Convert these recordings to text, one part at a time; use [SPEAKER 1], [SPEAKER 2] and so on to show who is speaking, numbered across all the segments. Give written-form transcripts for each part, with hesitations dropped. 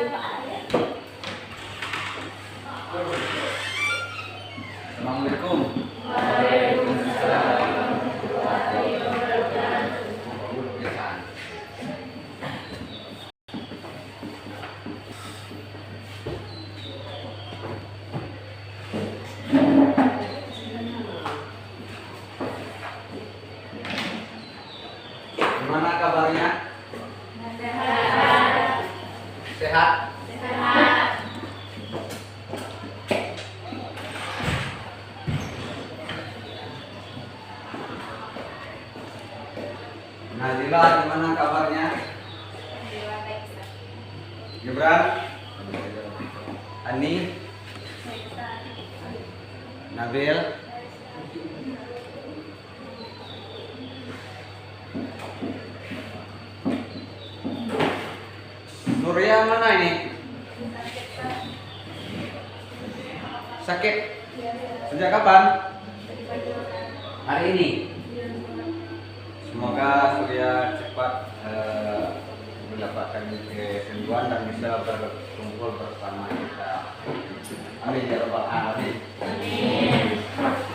[SPEAKER 1] Assalamualaikum. Gimana kabarnya? Sehat. Nazila, gimana kabarnya? Gibran? Ani? Nabil? Surya mana ini? Sakit? Sejak kapan? Hari ini? Semoga Surya cepat mendapatkan kesembuhan dan bisa berkumpul bersama kita. Amin ya rabbal alamin.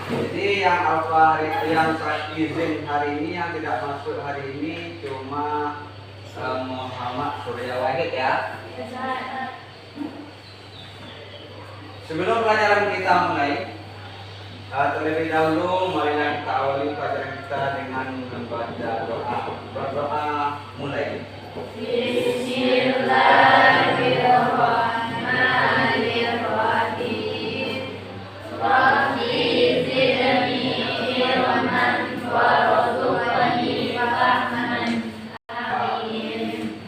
[SPEAKER 1] Jadi yang izin hari ini, yang tidak masuk hari ini cuma Muhammad Surya Wahid ya. Sebelum pelajaran kita mulai, terlebih dahulu marilah kita awali pelajaran kita dengan membaca doa. Berdoa mulai. Bismillahirrahmanirrahim. Rabbi zidni ilman warzuqni fahman. Amin.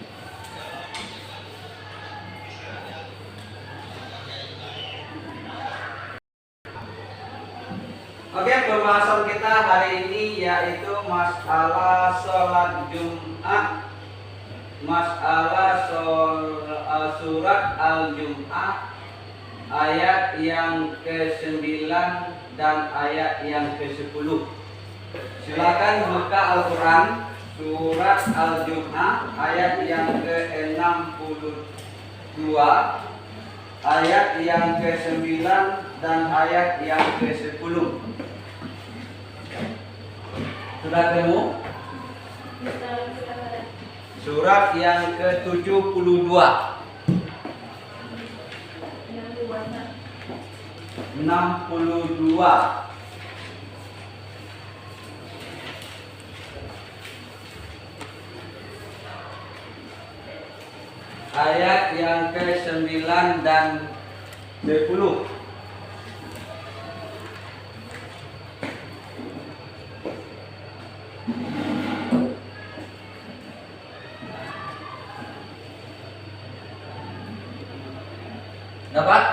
[SPEAKER 1] Oke, pembahasan kita hari ini yaitu masalah sholat Jumat. Masalah surat Al-Jum'ah ayat yang ke-9 dan ayat yang ke-10. Silakan buka Al-Quran surat Al-Jum'ah ayat yang ke-62, ayat yang ke-9 dan ayat yang ke-10. Sudah ketemu? Surat yang ke-72. 62. Ayat yang ke-9 dan 10. Dapat?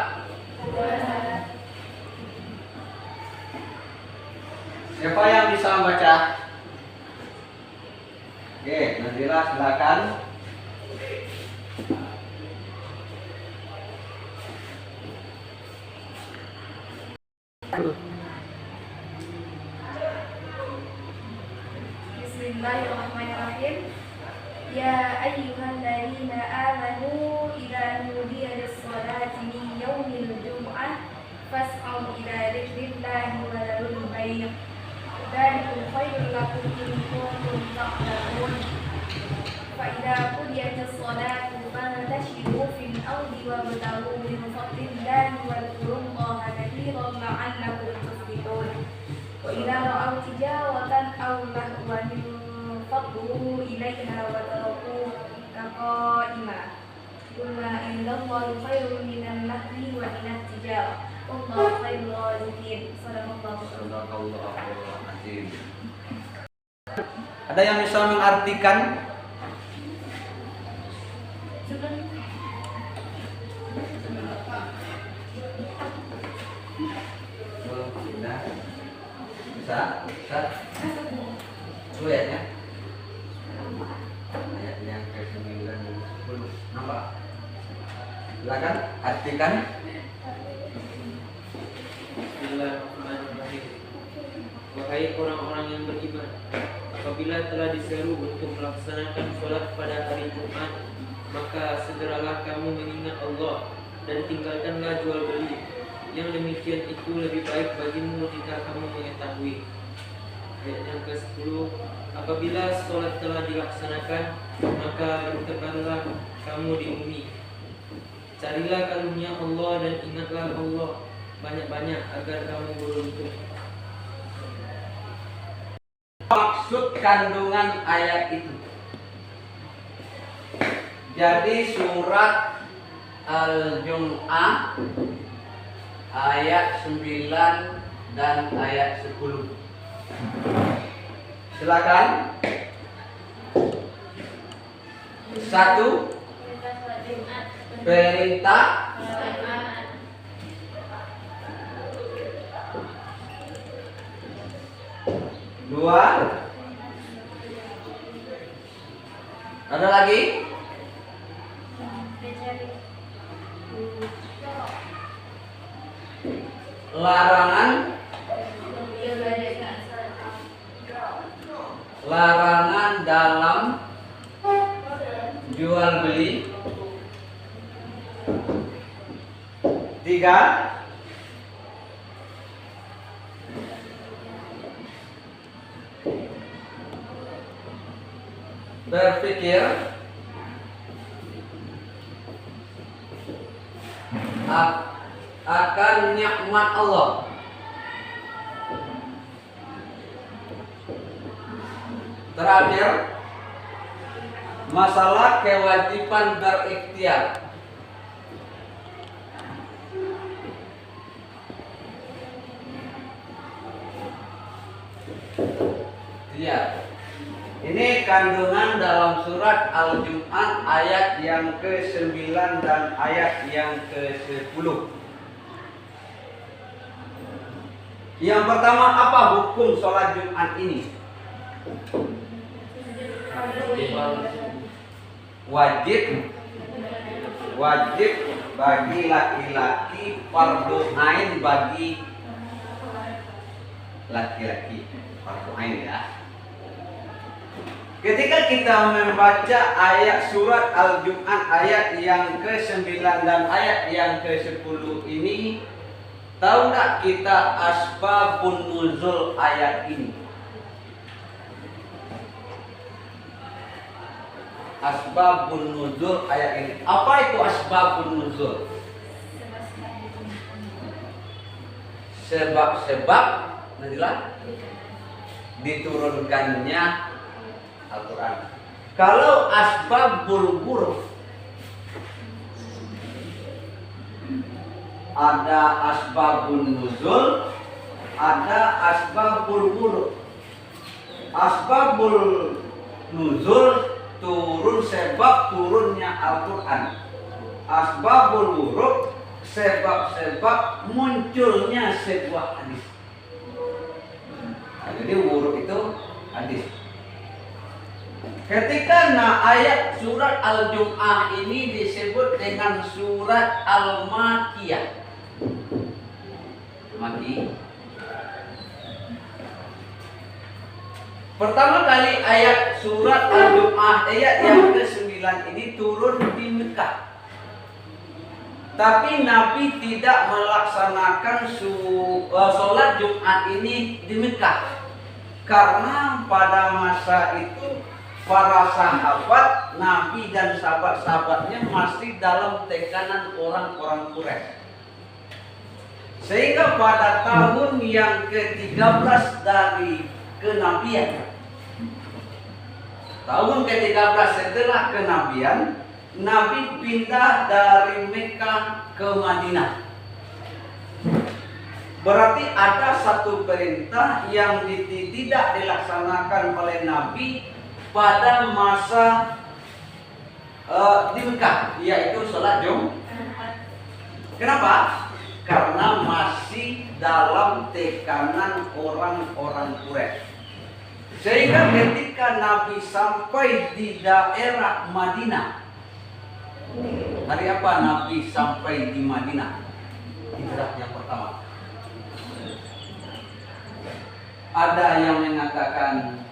[SPEAKER 1] Siapa yang bisa membaca? Oke, Nazila silakan.
[SPEAKER 2] Bismillahirrahmanirrahim. Ya ayyuhalladzina amanu idza nudiya lis-sholati min yaumil jum'ah fas'au ila dzikrillahi wa dharul bay'. Dzalikum khairul lakum in kuntum ta'lamun. Fa idza qudiyatis sholatu fantashiru fil ardi wabtaghu min fadlillahi wadhkurullaha katsiran la'allakum tuflihun. Wa idza ra'aw tijaratan aw lahwan fadlu ilaiha wa tarakuka qa'ima. Qul ma indallahi khairun minan lahwi wa minat tijarah. Wallahu khairur raziqin. Shadaqallahu
[SPEAKER 1] azim. Ada yang bisa mengartikan? Bisa? Bisa? Dulu ya? Ayat yang ke-9 dan 10. Nampak? Silakan artikan.
[SPEAKER 3] Bismillahirrahmanirrahim. Wahai orang-orang yang beriman, apabila telah diseru untuk melaksanakan sholat pada hari Jumat, maka segeralah kamu mengingat Allah dan tinggalkanlah jual beli. Yang demikian itu lebih baik bagimu jika kamu mengetahui. Ayat yang ke-10, apabila sholat telah dilaksanakan, maka bertebaranlah kamu di bumi. Carilah karunia Allah dan ingatlah Allah banyak-banyak agar kamu beruntung.
[SPEAKER 1] Maksud kandungan ayat itu. Jadi surat Al-Jum'ah ayat 9 dan ayat 10. Silakan. 1. Perintah. 2. Ada lagi? Larangan. Larangan dalam jual beli. 3. Berpikir akan nikmat Allah. Terakhir, masalah kewajiban berikhtiar. Ya. Ini kandungan dalam surat Al-Jum'ah ayat yang ke-9 dan ayat yang ke-10. Yang pertama, apa hukum sholat Jumat ini? Wajib. Wajib bagi laki-laki, fardu ain bagi laki-laki. Fardu ain ya. Ketika kita membaca ayat surat Al-Jum'ah ayat yang ke-9 dan ayat yang ke-10 ini, tahu tak kita asbabun nuzul ayat ini? Asbabun nuzul ayat ini. Apa itu asbabun nuzul? Sebab-sebab nantilah diturunkannya Al-Quran. Kalau asbabul wurud, ada asbabun nuzul, ada asbabul wurud. Asbabul nuzul turun sebab turunnya Al-Quran. Asbabul wurud sebab-sebab munculnya sebuah hadis. Nah, jadi wurud itu hadis. Ketika ayat surat Al-Jum'ah ini disebut dengan surat Al-Makiyah. Maki. Pertama kali ayat surat Al-Jum'ah ayat yang ke-9 ini turun di Mekah. Tapi Nabi tidak melaksanakan sholat Jumat ini di Mekah. Karena pada masa itu para sahabat Nabi dan sahabat-sahabatnya masih dalam tekanan orang-orang Quraisy. Sehingga pada tahun yang ke-13 dari kenabian, tahun ke-13 setelah kenabian, Nabi pindah dari Mekah ke Madinah. Berarti ada satu perintah yang tidak dilaksanakan oleh Nabi pada masa di Mekah, yaitu sholat Jumat. Kenapa? Karena masih dalam tekanan orang-orang Quraisy. Sehingga ketika Nabi sampai di daerah Madinah, hari apa Nabi sampai di Madinah? Hijrah yang pertama. Ada yang mengatakan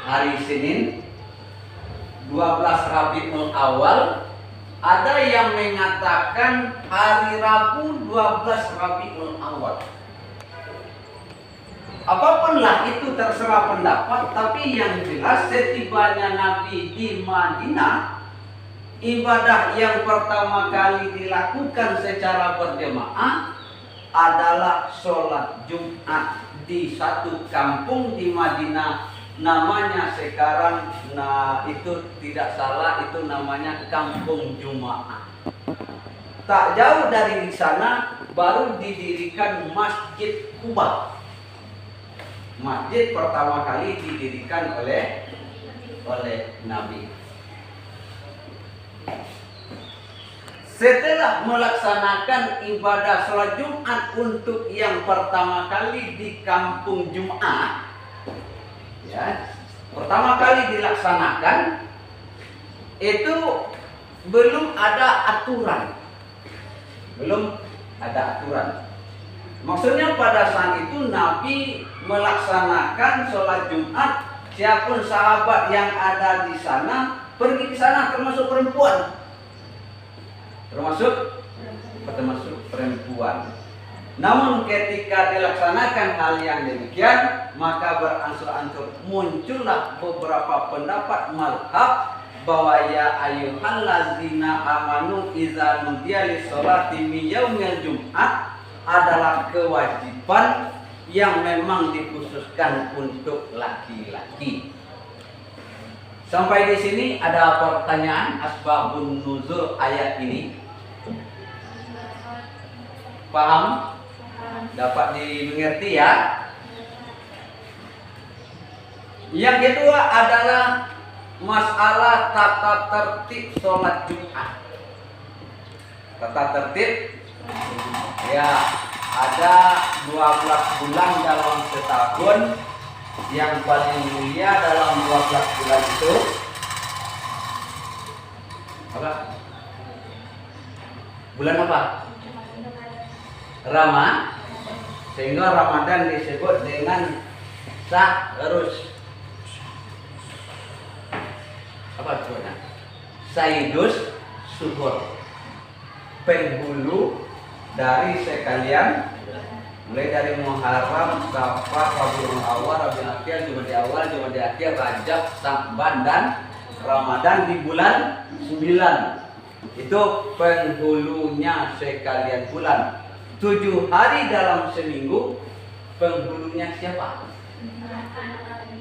[SPEAKER 1] hari Senin 12 Rabiul Awal, ada yang mengatakan hari Rabu 12 Rabiul Awal. Apapun lah itu terserah pendapat, tapi yang jelas setibanya Nabi di Madinah, ibadah yang pertama kali dilakukan secara berjemaah adalah sholat Jumat di satu kampung di Madinah. Namanya sekarang, nah itu tidak salah, itu namanya Kampung Jumaah. Tak jauh dari sana baru didirikan Masjid Quba. Masjid pertama kali didirikan oleh Nabi. Setelah melaksanakan ibadah sholat Jumat untuk yang pertama kali di Kampung Jumaah, ya, pertama kali dilaksanakan, itu belum ada aturan. Maksudnya pada saat itu Nabi melaksanakan sholat Jumat, siapapun sahabat yang ada di sana pergi ke sana, termasuk perempuan. Namun ketika dilaksanakan hal yang demikian, maka beransur-ansur muncullah beberapa pendapat mazhab bahwa ya ayyuhallazina amanu idza nudiya lis-sholati min yaumil jum'ah adalah kewajiban yang memang dikhususkan untuk laki-laki. Sampai di sini ada pertanyaan asbabun nuzul ayat ini. Paham? Dapat dimengerti ya? Yang kedua adalah masalah tata tertib sholat Jumat. Tata tertib, ya, ada 12 bulan dalam setahun. Yang paling mulia dalam 12 bulan itu apa? Bulan apa? Sehingga Ramadan disebut dengan Syahrus apa sebutnya? Sayyidus Syuhur, penghulu dari sekalian, mulai dari Muharram, Safar, Rabiul Awal, Rabiul Akhir, Jumadil Awal, Jumadil Akhir, Rajab, Sya'ban dan Ramadan di bulan 9. Itu penghulunya sekalian bulan. 7 hari dalam seminggu, penghulunya siapa?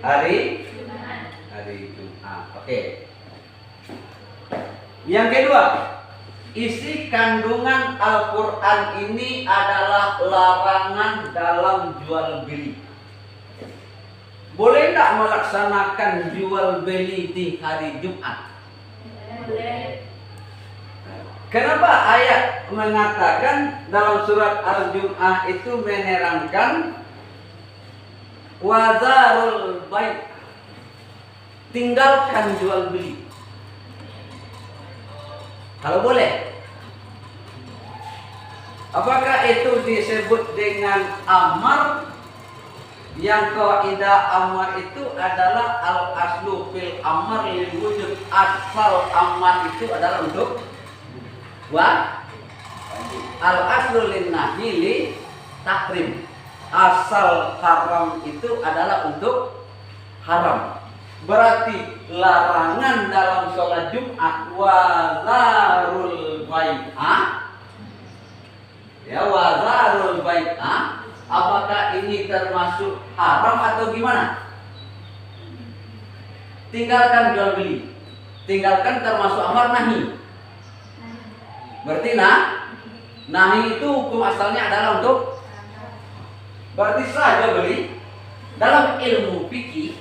[SPEAKER 1] Hari Jumat. Oke. Yang kedua, isi kandungan Al-Quran ini adalah larangan dalam jual beli. Boleh tidak melaksanakan jual beli di hari Jumat?
[SPEAKER 2] Boleh.
[SPEAKER 1] Kenapa ayat mengatakan dalam surat Al-Jum'ah itu menerangkan wazarul bai', tinggalkan jual beli? Kalau boleh, apakah itu disebut dengan amar? Yang kaidah amar itu adalah al aslu fil amar lil wujud. Asal amar itu adalah untuk al aslu lin nahi li tahrim. Asal haram itu adalah untuk haram. Berarti larangan dalam sholat Jumat wazarul bai'ah, ya, wazarul bai'ah, apakah ini termasuk haram atau gimana? Tinggalkan jual beli, tinggalkan termasuk amar nahi. Berarti nahi itu hukum asalnya adalah untuk, berarti saja beli. Dalam ilmu fikih,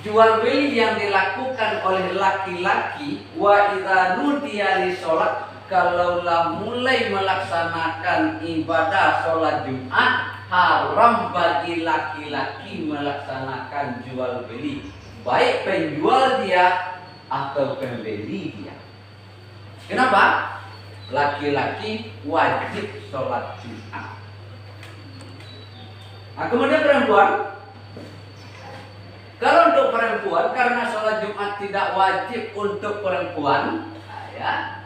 [SPEAKER 1] jual beli yang dilakukan oleh laki-laki wa idza nudiya li sholat, kalaulah mulai melaksanakan ibadah sholat Jumat, haram bagi laki-laki melaksanakan jual beli, baik penjual dia atau pembeli dia. Kenapa? Laki-laki wajib sholat Jumat. Nah, kemudian perempuan Kalau untuk perempuan, karena sholat Jumat tidak wajib untuk perempuan, ya,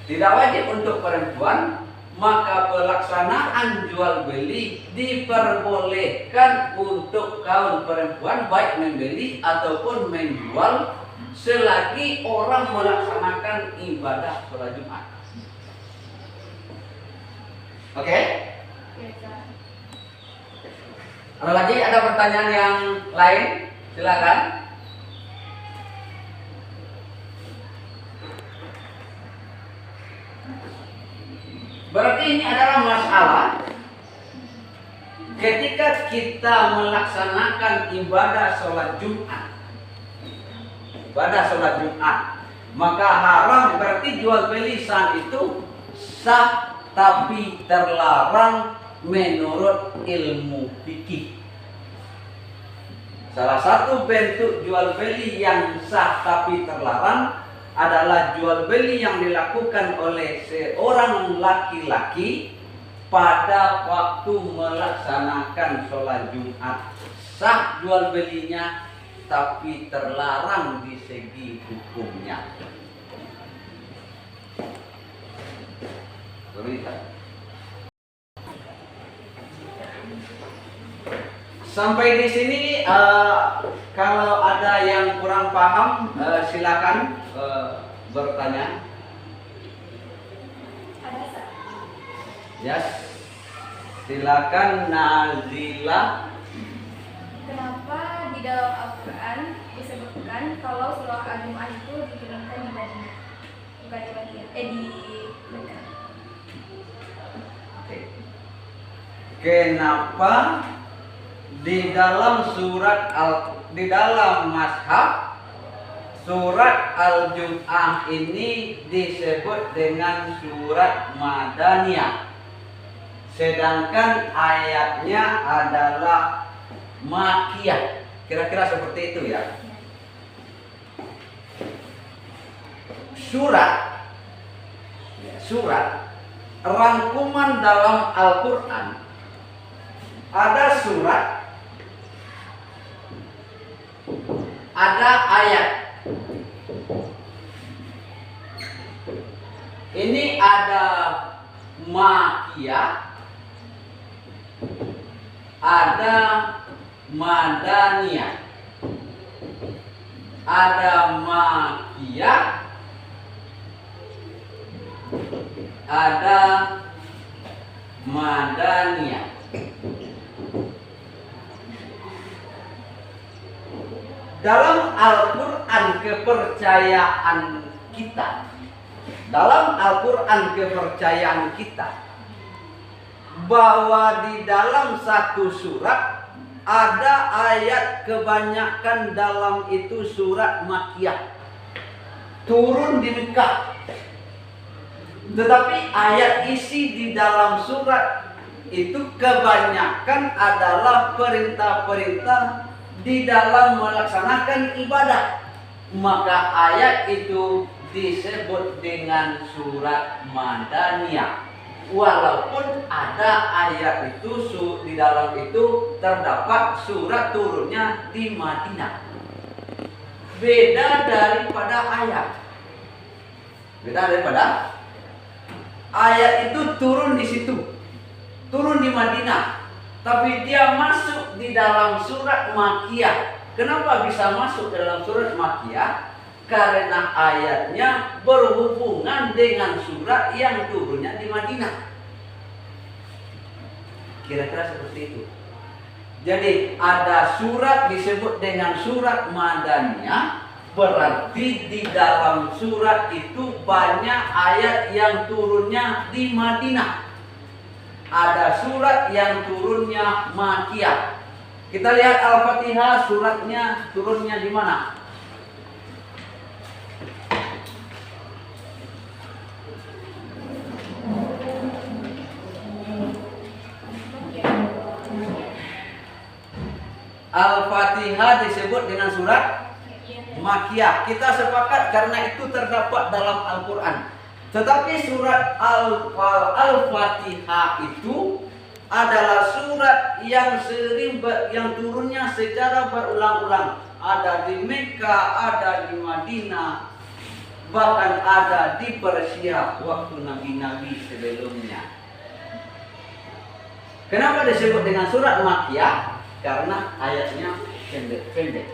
[SPEAKER 1] tidak wajib untuk perempuan, maka pelaksanaan jual beli diperbolehkan untuk kaum perempuan baik membeli ataupun menjual selagi orang melaksanakan ibadah sholat Jumat. Oke? Ada lagi, ada pertanyaan yang lain? Silakan. Berarti ini adalah masalah ketika kita melaksanakan ibadah sholat Jumat. Ibadah sholat Jumat, maka haram, berarti jual beli saat itu sah tapi terlarang menurut ilmu fikih. Salah satu bentuk jual beli yang sah tapi terlarang adalah jual beli yang dilakukan oleh seorang laki-laki pada waktu melaksanakan sholat Jumat. Sah jual belinya tapi terlarang di segi hukumnya. Sampai di sini, kalau ada yang kurang paham, silakan bertanya.
[SPEAKER 2] Ada
[SPEAKER 1] Yes, silakan Nazila.
[SPEAKER 2] Kenapa di dalam Al-Quran disebutkan kalau surah Al-Jumu'ah itu diturunkan di Madinah, bukan di Madinah, di Mekah?
[SPEAKER 1] Oke. Kenapa di dalam di dalam mazhab surat Al-Jumu'ah ini disebut dengan surat Madaniyah, sedangkan ayatnya adalah Makkiyah? Kira-kira seperti itu ya. Surat rangkuman dalam Al-Quran. Ada surat, ada ayat. Ini ada Makkiyah, ada Madaniyah. Ada Makkiyah, ada Madaniyah. Dalam Al-Quran kepercayaan kita, bahwa di dalam satu surat ada ayat, kebanyakan dalam itu surat Makkiyah, turun di Mekah. Tetapi ayat isi di dalam surat itu kebanyakan adalah perintah-perintah di dalam melaksanakan ibadah. Maka ayat itu disebut dengan surat Madaniyah. Walaupun ada ayat itu di dalam itu terdapat surat turunnya di Madinah. Beda daripada ayat itu turun di situ, turun di Madinah, tapi dia masuk di dalam surat Makkiyah. Kenapa bisa masuk dalam surat Makkiyah? Karena ayatnya berhubungan dengan surat yang turunnya di Madinah. Kira-kira seperti itu. Jadi ada surat disebut dengan surat Madaniyah, berarti di dalam surat itu banyak ayat yang turunnya di Madinah. Ada surat yang turunnya Makkiyah. Kita lihat Al-Fatihah, suratnya turunnya di mana? Al-Fatihah disebut dengan surat Makkiyah. Kita sepakat karena itu terdapat dalam Al-Quran. Tetapi surat Al-Fatihah itu adalah surat yang yang turunnya secara berulang-ulang. Ada di Mekah, ada di Madinah, bahkan ada di Persia waktu nabi-nabi sebelumnya. Kenapa disebut dengan surat Makkiyah? Karena ayatnya pendek-pendek.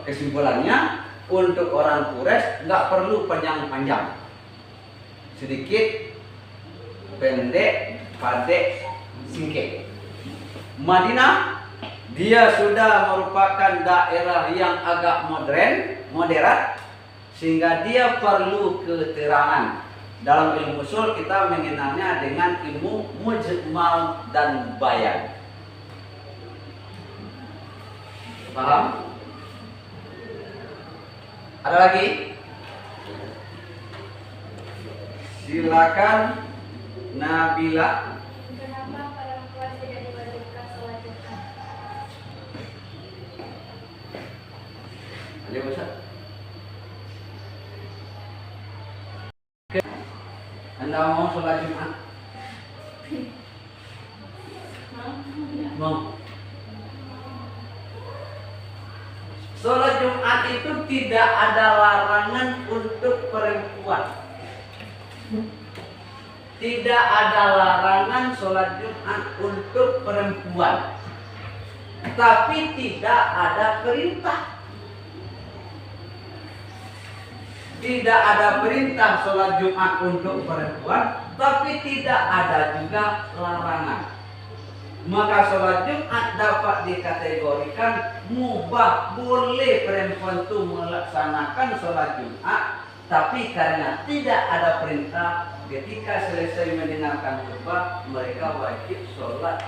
[SPEAKER 1] Kesimpulannya, untuk orang Quraisy nggak perlu panjang-panjang, sedikit, pendek, padat, singkat. Madinah, dia sudah merupakan daerah yang agak moderat, sehingga dia perlu keterangan. Dalam ilmu usul kita mengenalnya dengan ilmu mujmal dan bayan. Paham? Ada lagi? Silakan Nabila.
[SPEAKER 2] Kenapa perempuan tidak diwajibkan sholat Jumat?
[SPEAKER 1] Ayo Ustaz. Anda mau sholat Jumat? Mau. Sholat Jumat itu tidak ada larangan untuk perempuan. Tidak ada larangan sholat Jumat untuk perempuan. Tapi tidak ada perintah. Tidak ada perintah sholat Jumat untuk perempuan, tapi tidak ada juga larangan. Maka sholat Jumat dapat dikategorikan mubah, boleh perempuan itu melaksanakan sholat Jumat, tapi karena tidak ada perintah, ketika selesai mendengarkan khutbah, mereka wajib sholat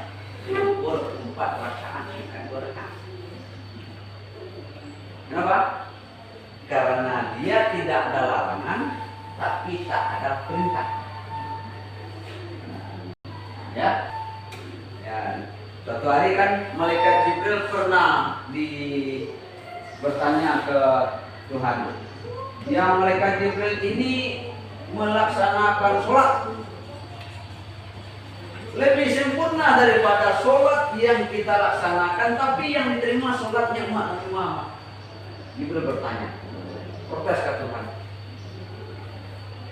[SPEAKER 1] zuhur 4 rakaat, bukan 2 rakaat. Kenapa? Karena dia tidak ada larangan, tapi tak ada perintah. Ya. Suatu hari kan malaikat Jibril pernah bertanya ke Tuhan. Yang malaikat Jibril ini melaksanakan sholat lebih sempurna daripada sholat yang kita laksanakan, tapi yang diterima sholatnya umat Nabi Muhammad. Jibril bertanya, protes ke Tuhan.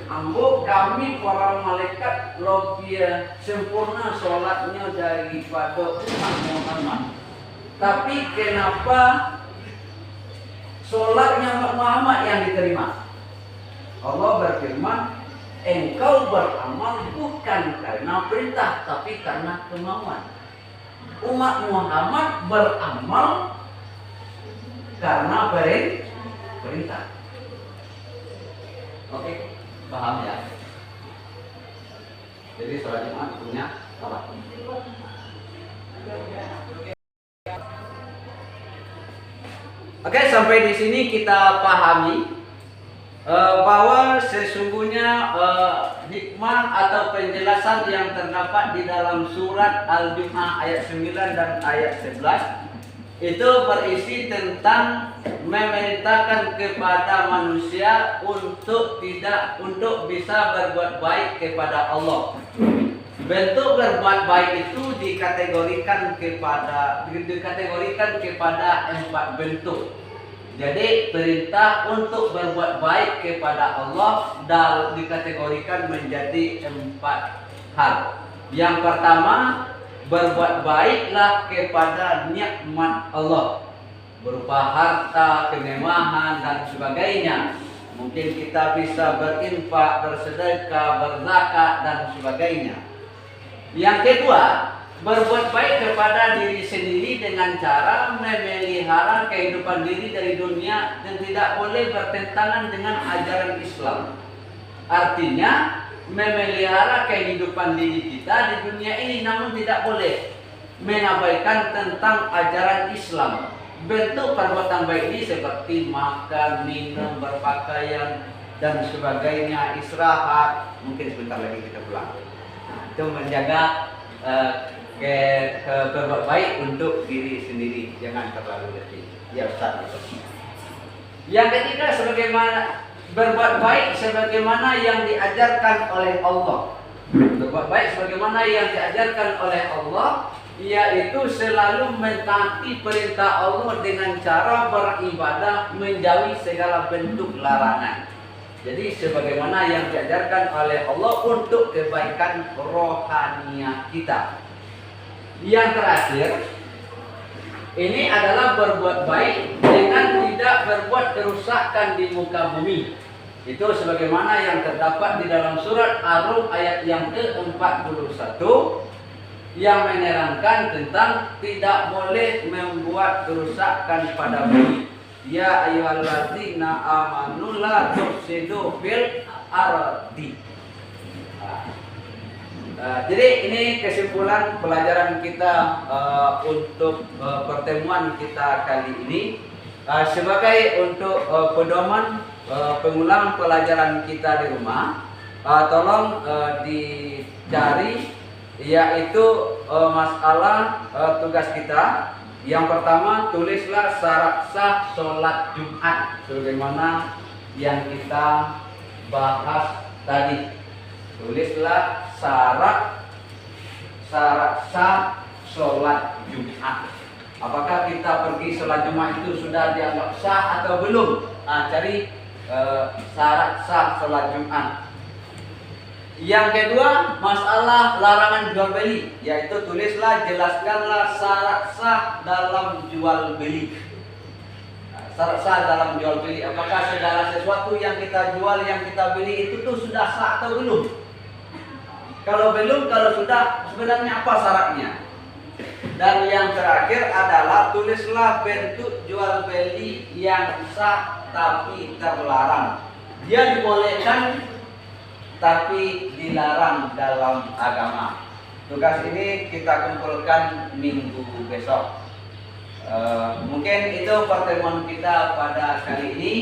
[SPEAKER 1] Ambo kami para malaikat lebih sempurna sholatnya daripada umat Muhammad. Tapi kenapa sholatnya umat Muhammad yang diterima? Allah berfirman, engkau beramal bukan karena perintah, tapi karena kemauan. Umat Muhammad beramal karena perintah. Oke, paham ya? Jadi sholat Jumat punya apa? Oke, sampai di sini kita pahami bahwa sesungguhnya hikmah atau penjelasan yang terdapat di dalam surat Al-Jumu'ah ayat 9 dan ayat 11 itu berisi tentang memerintahkan kepada manusia untuk bisa berbuat baik kepada Allah. Bentuk berbuat baik itu dikategorikan kepada 4 bentuk. Jadi perintah untuk berbuat baik kepada Allah dikategorikan menjadi 4 hal. Yang pertama, berbuat baiklah kepada nikmat Allah berupa harta, kemewahan dan sebagainya. Mungkin kita bisa berinfak, bersedekah, berzakat dan sebagainya. Yang kedua, berbuat baik kepada diri sendiri dengan cara memelihara kehidupan diri dari dunia dan tidak boleh bertentangan dengan ajaran Islam. Artinya memelihara kehidupan diri kita di dunia ini, namun tidak boleh mengabaikan tentang ajaran Islam. Bentuk perbuatan baik ini seperti makan, minum, berpakaian dan sebagainya, istirahat. Mungkin sebentar lagi kita pulang. Itu menjaga berbuat baik untuk diri sendiri, jangan terlalu letih. Ya Ustaz. Yang ketiga, sebagaimana berbuat baik sebagaimana yang diajarkan oleh Allah. Berbuat baik sebagaimana yang diajarkan oleh Allah, yaitu selalu mentaati perintah Allah dengan cara beribadah, menjauhi segala bentuk larangan. Jadi sebagaimana yang diajarkan oleh Allah untuk kebaikan rohaniah kita. Yang terakhir, ini adalah berbuat baik dengan tidak berbuat kerusakan di muka bumi. Itu sebagaimana yang terdapat di dalam surat Ar-Rum ayat yang ke-41 yang menerangkan tentang tidak boleh membuat kerusakan pada bumi. Ya ayyuhalladzina amanu la tufsidu fil ardi. Jadi ini kesimpulan pelajaran kita untuk pertemuan kita kali ini. Sebagai untuk pedoman pengulangan pelajaran kita di rumah, tolong dicari yaitu masalah tugas kita. Yang pertama, tulislah syarat sah sholat Jumat sebagaimana yang kita bahas tadi. Tulislah syarat sah sholat Jumat. Apakah kita pergi sholat Jumat itu sudah dianggap sah atau belum? Cari syarat sah sholat Jumat. Yang kedua, masalah larangan jual beli, yaitu tulislah, jelaskanlah syarat sah dalam jual beli. Syarat sah dalam jual beli, apakah segala sesuatu yang kita jual, yang kita beli itu tuh sudah sah atau belum? Kalau belum, kalau sudah, sebenarnya apa syaratnya? Dan yang terakhir adalah tulislah bentuk jual beli yang sah tapi terlarang. Dia dibolehkan tapi dilarang dalam agama. Tugas ini kita kumpulkan minggu besok. Mungkin itu pertemuan kita pada kali ini.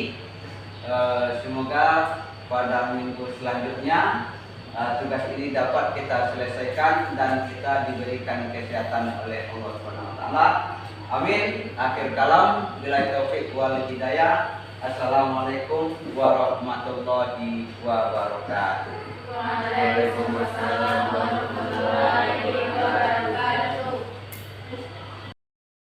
[SPEAKER 1] Semoga pada minggu selanjutnya tugas ini dapat kita selesaikan dan kita diberikan kesehatan oleh Allah SWT. Amin. Akhir kalam. Billahi taufiq wal hidayah. Assalamualaikum warahmatullahi wabarakatuh.